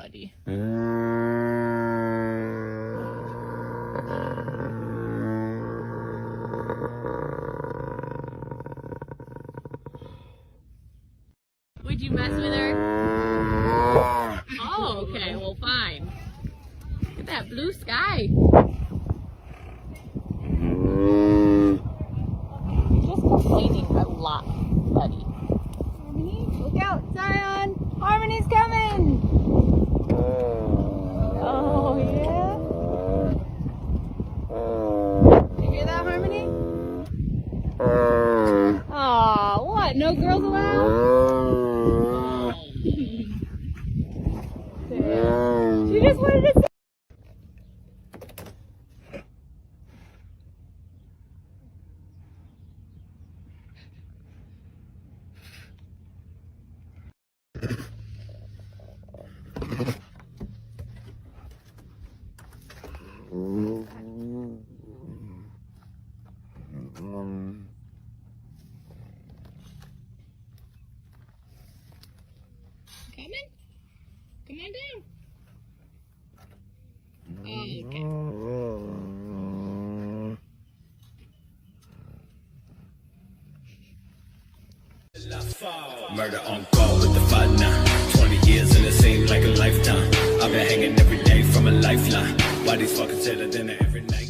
buddy. Would you mess with her? Oh, okay, well, fine. Look at that blue sky. You're just complaining a lot, buddy. Harmony, look out, Zion! Harmony's coming! Oh, yeah? You hear that, Harmony? Aw, what? No girls allowed? She just wanted to say. Coming? Come on down. Okay. Murder on call with the 5-9. 20 years and it seemed like a lifetime. I've been hanging every day from a lifeline. Why these fuckers tell her dinner every night?